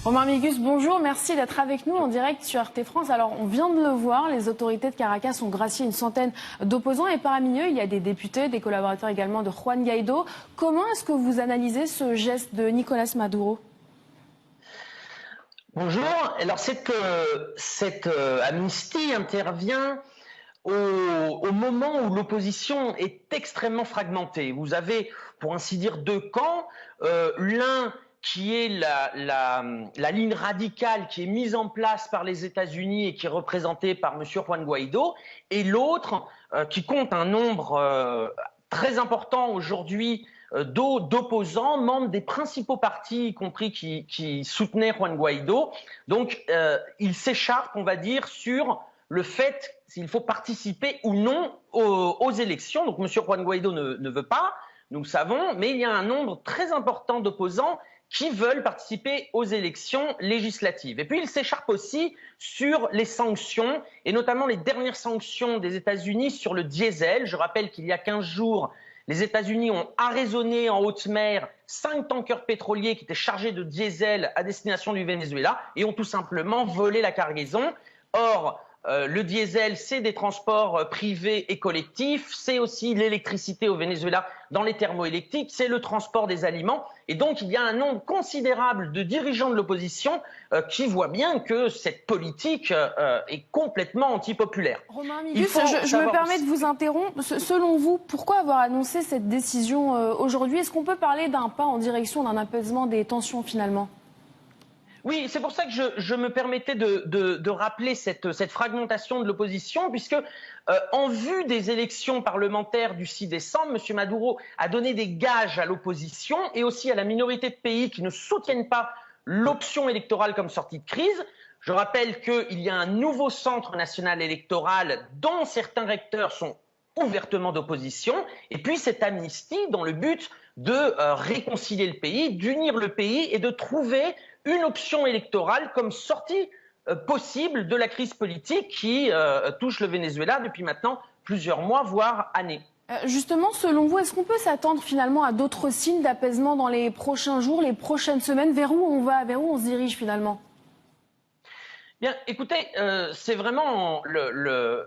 Romain Migus, bonjour, merci d'être avec nous en direct sur RT France. Alors, on vient de le voir, les autorités de Caracas ont gracié une centaine d'opposants et parmi eux, il y a des députés, des collaborateurs également de Juan Guaidó. Comment est-ce que vous analysez ce geste de Nicolás Maduro ? Bonjour, alors cette amnistie intervient au moment où l'opposition est extrêmement fragmentée. Vous avez, pour ainsi dire, deux camps, l'un qui est la ligne radicale qui est mise en place par les États-Unis et qui est représentée par M. Juan Guaidó, et l'autre qui compte un nombre très important aujourd'hui d'opposants, membres des principaux partis, y compris qui soutenaient Juan Guaidó. Donc, il s'écharpe, on va dire, sur le fait s'il faut participer ou non aux élections. Donc, M. Juan Guaidó ne veut pas, nous le savons, mais il y a un nombre très important d'opposants qui veulent participer aux élections législatives. Et puis, il s'écharpe aussi sur les sanctions, et notamment les dernières sanctions des États-Unis sur le diesel. Je rappelle qu'il y a 15 jours, les États-Unis ont arraisonné en haute mer 5 tankers pétroliers qui étaient chargés de diesel à destination du Venezuela et ont tout simplement volé la cargaison. Or, le diesel, c'est des transports privés et collectifs, c'est aussi l'électricité au Venezuela dans les thermoélectriques, c'est le transport des aliments. Et donc, il y a un nombre considérable de dirigeants de l'opposition qui voient bien que cette politique est complètement antipopulaire. Romain Migus, je me permets de vous interrompre. Selon vous, pourquoi avoir annoncé cette décision aujourd'hui ? Est-ce qu'on peut parler d'un pas en direction d'un apaisement des tensions finalement ? Oui, c'est pour ça que je me permettais de rappeler cette fragmentation de l'opposition, puisque en vue des élections parlementaires du 6 décembre, M. Maduro a donné des gages à l'opposition et aussi à la minorité de pays qui ne soutiennent pas l'option électorale comme sortie de crise. Je rappelle qu'il y a un nouveau centre national électoral dont certains recteurs sont ouvertement d'opposition, et puis cette amnistie dans le but de réconcilier le pays, d'unir le pays et de trouver une option électorale comme sortie possible de la crise politique qui touche le Venezuela depuis maintenant plusieurs mois, voire années. Justement, selon vous, est-ce qu'on peut s'attendre finalement à d'autres signes d'apaisement dans les prochains jours, les prochaines semaines ? Vers où on va, vers où on se dirige finalement ? Bien, écoutez, c'est vraiment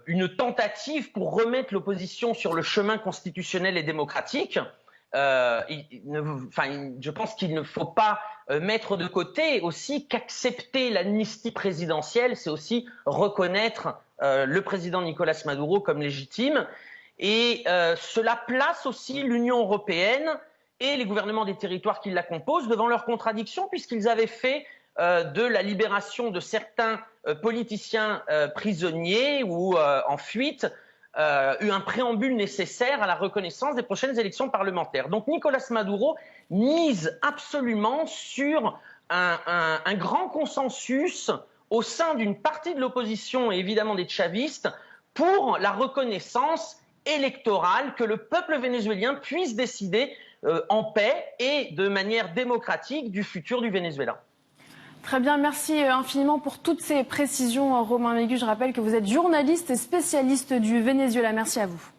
une tentative pour remettre l'opposition sur le chemin constitutionnel et démocratique. Je pense qu'il ne faut pas mettre de côté aussi qu'accepter l'amnistie présidentielle, c'est aussi reconnaître le président Nicolás Maduro comme légitime. Et cela place aussi l'Union européenne et les gouvernements des territoires qui la composent devant leurs contradictions, puisqu'ils avaient fait de la libération de certains politiciens prisonniers ou en fuite eu un préambule nécessaire à la reconnaissance des prochaines élections parlementaires. Donc Nicolás Maduro mise absolument sur un grand consensus au sein d'une partie de l'opposition et évidemment des chavistes pour la reconnaissance électorale, que le peuple vénézuélien puisse décider en paix et de manière démocratique du futur du Venezuela. Très bien, merci infiniment pour toutes ces précisions, Romain Migus. Je rappelle que vous êtes journaliste et spécialiste du Venezuela. Merci à vous.